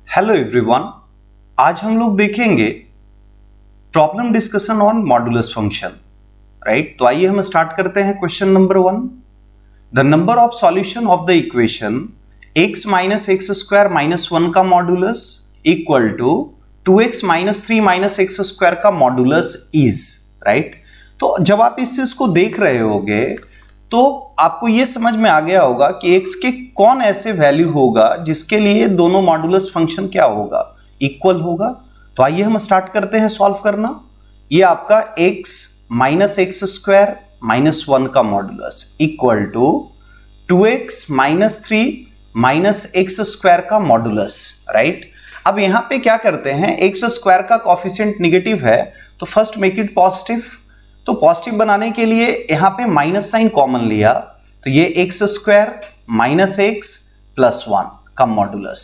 Hello everyone, आज हम लोग देखेंगे problem discussion on modulus function. Right, तो आइए हम स्टार्ट करते हैं। Question number 1, the number of solution of the equation x minus x square minus 1 का modulus equal to 2x minus 3 minus x square का मॉडुलस इज। राइट, तो जब आप इस चीज को देख रहे होगे तो आपको यह समझ में आ गया होगा कि x के कौन ऐसे वैल्यू होगा जिसके लिए दोनों मॉडुलस फंक्शन क्या होगा, इक्वल होगा। तो आइए हम स्टार्ट करते हैं सॉल्व करना। ये आपका x minus x square minus 1 का modulus equal to 2x minus 3 minus x square का मॉडुलस। राइट, अब यहां पे क्या करते हैं, एक्स स्क्वायर का कोएफिशिएंट नेगेटिव है तो फर्स्ट मेक इट पॉजिटिव। तो पॉजिटिव बनाने के लिए यहां पे माइनस साइन कॉमन लिया तो ये x square minus x plus 1 का मॉडुलस।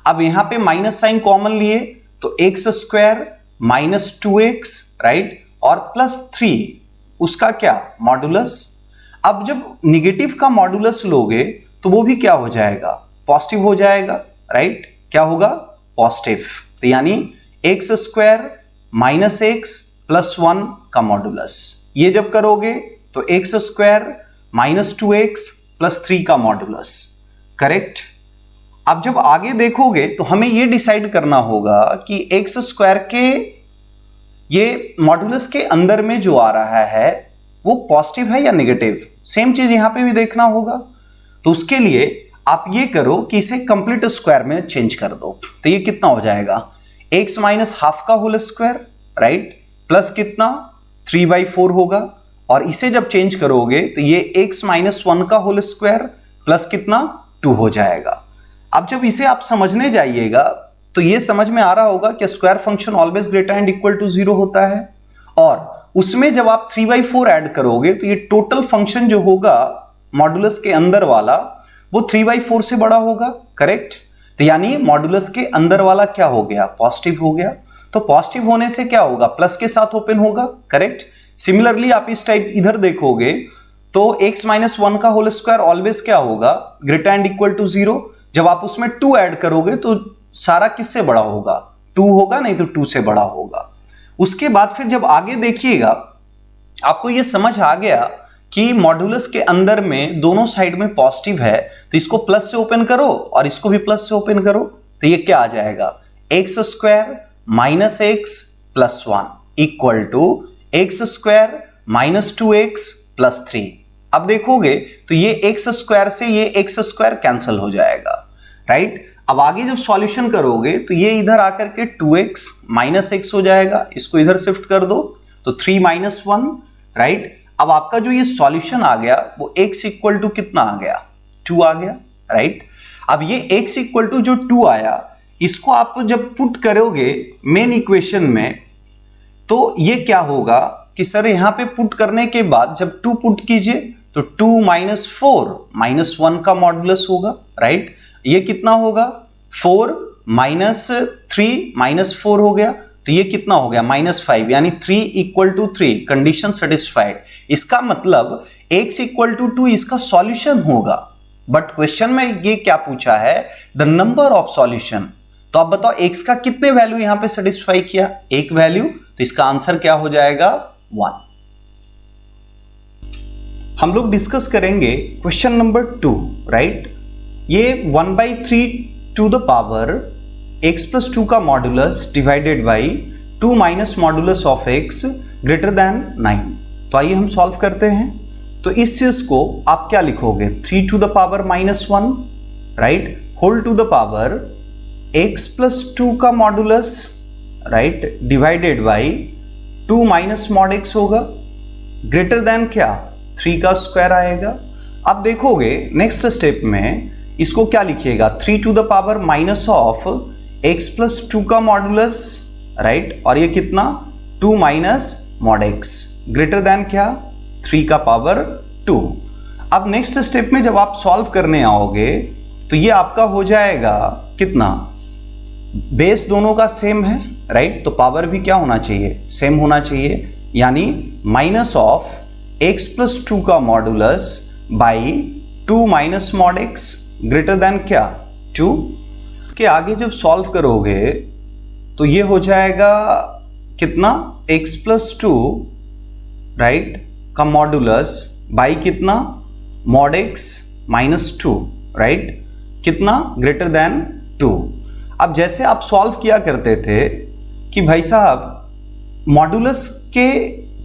अब यहां पे माइनस साइन कॉमन लिए तो x square minus 2x, right, और प्लस 3 उसका क्या मॉडुलस। अब जब निगेटिव का मॉडुलस लोगे तो वो भी क्या हो जाएगा, पॉजिटिव हो जाएगा। राइट, क्या होगा, पॉजिटिव। तो यानी x square minus x plus 1 का मॉडुलस। ये जब करोगे तो x square minus 2x plus 3 का मॉडुलस। करेक्ट। अब जब आगे देखोगे तो हमें ये डिसाइड करना होगा कि एक्स स्क्वायर के ये मॉडुलस के अंदर में जो आ रहा है वो पॉजिटिव है या नेगेटिव। सेम चीज यहां पे भी देखना होगा। तो उसके लिए आप ये करो कि इसे कंप्लीट स्क्वायर में चेंज कर दो। तो ये कितना हो जाएगा, एक्स माइनस हाफ का होल स्क्वायर, राइट, प्लस कितना 3/4 होगा। और इसे जब चेंज करोगे तो ये x माइनस 1 का होल स्क्वायर प्लस कितना 2 हो जाएगा। अब जब इसे आप समझने जाइएगा तो ये समझ में आ रहा होगा कि square function always greater and equal to 0 होता है। और उसमें जब आप 3/4 ऐड करोगे तो ये टोटल फंक्शन जो होगा मॉडुलस के अंदर वाला वो 3/4 से बड़ा होगा। करेक्ट। तो यानी मॉडुलस के अंदर वाला क्या हो गया, पॉजिटिव हो गया। तो पॉजिटिव होने से क्या होगा, प्लस के साथ ओपन होगा। करेक्ट। सिमिलरली आप इस टाइप इधर देखोगे तो x माइनस 1 का होल स्क्वायर ऑलवेज क्या होगा, ग्रेटर एंड इक्वल टू 0। जब आप उसमें 2 ऐड करोगे तो सारा किससे बड़ा होगा, 2 होगा, नहीं तो 2 से बड़ा होगा। उसके बाद फिर जब आगे देखिएगा आपको यह समझ आ गया कि मॉडुलस के अंदर में दोनों साइड में पॉजिटिव है तो इसको प्लस से ओपन करो और इसको भी प्लस से ओपन करो। तो ये क्या आ जाएगा, x square minus x plus 1 equal to x square minus 2x plus 3। अब देखोगे तो ये एक्स स्क्वायर से ये एक्स स्क्वायर कैंसिल हो जाएगा। राइट, अब आगे जब सॉल्यूशन करोगे तो ये इधर आकर के 2x माइनस एक्स हो जाएगा। इसको इधर शिफ्ट कर दो तो 3 माइनस 1। राइट, अब आपका जो ये सॉल्यूशन आ गया वो x इक्वल टू कितना आ गया, 2 आ गया। राइट, अब ये x इक्वल टू जो 2 आया इसको आप जब पुट करोगे मेन इक्वेशन में तो ये क्या होगा कि सर यहां पे पुट करने के बाद जब 2 पुट कीजिए तो 2 माइनस 4 माइनस 1 का मॉडुलस होगा। राइट, ये कितना होगा, 4 माइनस 3 माइनस 4 हो गया तो ये कितना हो गया, -5, यानी 3 इक्वल टू 3, कंडीशन सेटिस्फाइड। इसका मतलब x इक्वल टू 2 इसका सॉल्यूशन होगा। बट क्वेश्चन में ये क्या पूछा है, द नंबर ऑफ सॉल्यूशन। तो आप बताओ x का कितने वैल्यू यहां पे सेटिस्फाई किया, एक वैल्यू। तो इसका आंसर क्या हो जाएगा, 1। हम लोग डिस्कस करेंगे क्वेश्चन नंबर 2। राइट, ये 1/3 to the power x plus 2 का modulus divided by 2 minus modulus of x greater than 9। तो आइए हम सॉल्व करते हैं। तो इस चीज को आप क्या लिखोगे, 3 to the power -1, right, whole to the power x plus 2 का modulus, right, divided by 2 minus mod x होगा, ग्रेटर देन क्या, 3 का स्क्वायर आएगा। अब देखोगे नेक्स्ट स्टेप में इसको क्या लिखिएगा, 3 to the power minus of x plus 2 का मॉडुलस, राइट, और ये कितना 2 minus mod x greater than क्या, 3 का पावर 2। अब नेक्स्ट स्टेप में जब आप सॉल्व करने आओगे तो ये आपका हो जाएगा कितना, बेस दोनों का सेम है। राइट, तो पावर भी क्या होना चाहिए, सेम होना चाहिए। यानी माइनस ऑफ x प्लस 2 का modulus by 2 minus mod x greater than क्या, 2। इसके आगे जब सॉल्व करोगे तो ये हो जाएगा कितना, x प्लस 2 राइट का मॉडुलस बाई कितना, मॉड x माइनस 2 राइट, कितना ग्रेटर देन 2। अब जैसे आप सॉल्व किया करते थे कि भाई साहब मॉडुलस के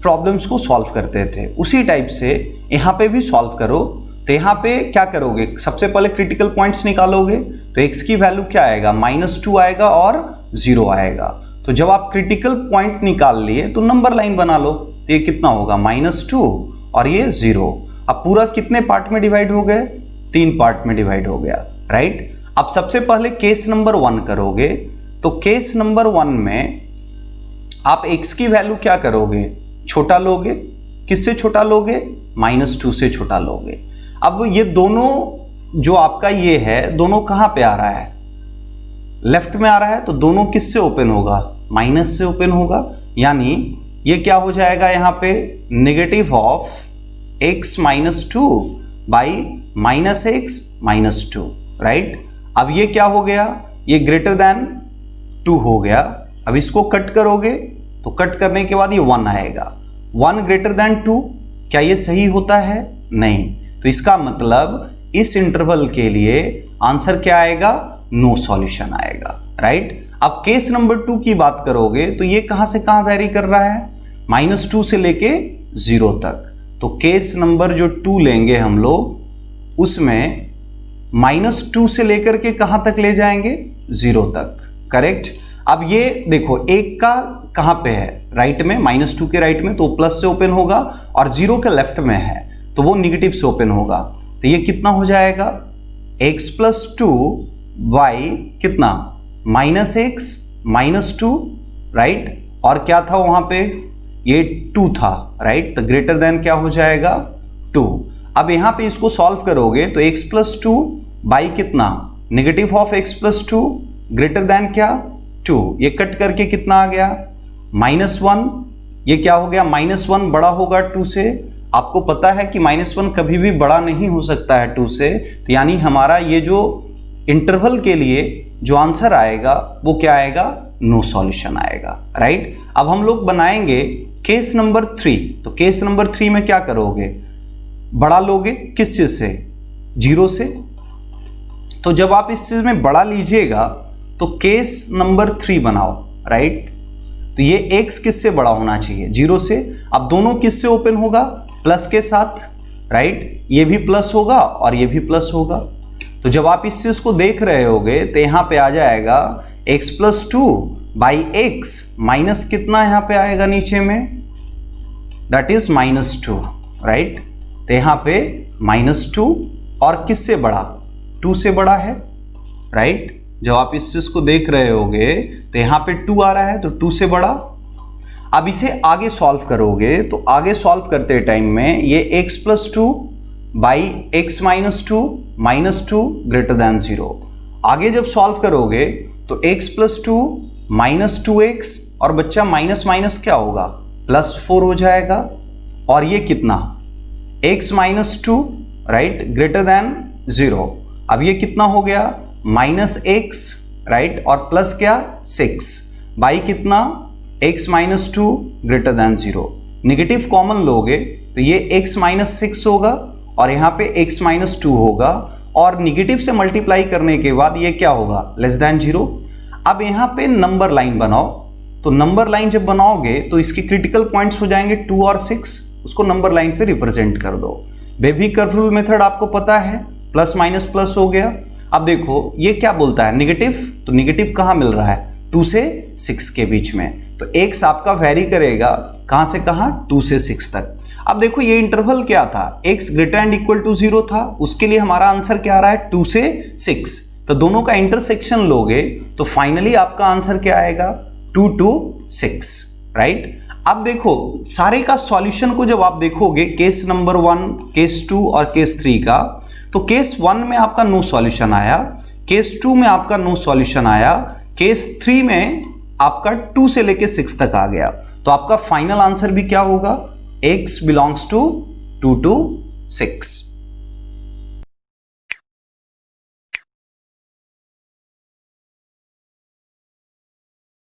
प्रॉब्लम्स को सॉल्व करते थे, उसी टाइप से यहाँ पे भी सॉल्व करो। तो यहाँ पे क्या करोगे, सबसे पहले क्रिटिकल पॉइंट्स निकालोगे, तो x की वैल्यू क्या आएगा, -2 आएगा और 0 आएगा। तो जब आप क्रिटिकल पॉइंट निकाल लिए तो नंबर लाइन बना लो, तो ये कितना होगा, -2 और ये 0। अब पूरा कितने पार्ट में डिवाइड हो गए, 3 पार्ट में डिवाइड हो गया राइट। अब सबसे पहले केस नंबर 1 करोगे, तो केस नंबर 1 में आप x की वैल्यू क्या करोगे, छोटा लोगे, किससे छोटा लोगे, -2 से छोटा लोगे। अब ये दोनों जो आपका ये है, दोनों कहां पे आ रहा है, लेफ्ट में आ रहा है, तो दोनों किससे ओपन होगा, माइनस से ओपन होगा, यानी ये क्या हो जाएगा यहाँ पे, negative of x -2 by -x -2 right. अब ये क्या हो गया, ये ग्रेटर देन 2 हो गया। अब इसको कट करोगे तो कट करने के बाद ये 1 आएगा, 1 ग्रेटर देन 2, क्या ये सही होता है, नहीं। तो इसका मतलब इस इंटरवल के लिए आंसर क्या आएगा, नो सॉल्यूशन आएगा राइट। अब केस नंबर 2 की बात करोगे तो ये कहां से कहां वेरी कर रहा है, -2 से लेके 0 तक। तो केस नंबर जो 2 लेंगे हम लोग, उसमें -2 से लेकर के कहां तक ले जाएंगे, 0 तक, करेक्ट। अब ये देखो एक का कहां पे है, राइट में, -2 के राइट में, तो प्लस से ओपन होगा, और 0 के लेफ्ट में है तो वो निगेटिव से ओपन होगा। तो ये कितना हो जाएगा, x प्लस 2 y कितना, -x -2 राइट, और क्या था वहां पे, ये 2 था राइट, तो ग्रेटर देन क्या हो जाएगा, 2। अब यहां पे इसको सॉल्व करोगे तो x प्लस 2 बाई कितना, negative of x plus 2 greater than क्या, 2। ये कट करके कितना आ गया, -1। ये क्या हो गया, -1 बड़ा होगा 2 से, आपको पता है कि -1 कभी भी बड़ा नहीं हो सकता है 2 से, तो यानी हमारा ये जो इंटरवल के लिए जो आंसर आएगा वो क्या आएगा, नो सॉल्यूशन आएगा राइट। अब हम लोग बनाएंगे केस नंबर 3। तो केस नंबर 3 में क्या करोगे, बड़ा लोगे, किस चीज से, 0 से। तो जब आप इस चीज में बड़ा लीजिएगा तो केस नंबर 3 बनाओ राइट। तो ये x किससे बड़ा होना चाहिए, 0 से। अब दोनों किससे ओपन होगा, प्लस के साथ राइट, ये भी प्लस होगा और ये भी प्लस होगा। तो जब आप इस चीज को देख रहे होगे तो यहां पे आ जाएगा x plus 2 by x minus कितना यहां पे आएगा नीचे में, दैट इज -2 राइट। तो यहां पे -2 और किससे बड़ा, 2 से बड़ा है राइट। जब आप इस चीज को देख रहे होगे तो यहां पे 2 आ रहा है, तो 2 से बड़ा। अब इसे आगे सॉल्व करोगे तो आगे सॉल्व करते टाइम में ये x plus 2 by x -2 greater than 0। आगे जब सॉल्व करोगे तो x प्लस 2 -2x और बच्चा माइनस माइनस क्या होगा, +4 हो जाएगा। और ये कितना, x -2 राइट ग्रेटर देन 0। अब ये कितना हो गया, -x राइट, और प्लस क्या 6 बाई कितना, x -2 greater than 0। Negative common लोगे तो ये x -6 होगा और यहाँ पे x -2 होगा, और निगेटिव से मल्टीप्लाई करने के बाद ये क्या होगा, लेस देन 0। अब यहाँ पे नंबर लाइन बनाओ। तो नंबर लाइन जब बनाओगे तो इसके क्रिटिकल पॉइंट्स हो जाएंगे 2 और 6, उसको नंबर लाइन पे रिप्रेजेंट कर दो। बेबी कर्व रूल मेथड आपको पता है, प्लस माइनस प्लस हो गया। अब देखो ये क्या बोलता है, नेगेटिव, तो नेगेटिव कहाँ मिल रहा है, 2 से 6 के बीच में। तो x आपका वेरी करेगा कहाँ से कहाँ, 2 से 6 तक। अब देखो ये इंटरवल क्या था, x greater and equal to 0 था, उसके लिए हमारा आंसर क्या आ रहा है, 2 से 6। तो दोनों का इंटरसेक्शन लोगे तो फाइनली आपका आंसर क्या आएगा, 2 to 6 राइट। अब देखो सारे का सॉल्यूशन को जब आप देखोगे, केस नंबर 1, केस 2 और केस 3 का, तो केस 1 में आपका नो सॉल्यूशन आया, केस 2 में आपका नो सॉल्यूशन आया, केस 3 में आपका 2 से लेके 6 तक आ गया। तो आपका फाइनल आंसर भी क्या होगा, x बिलोंग्स टू 2 to 6।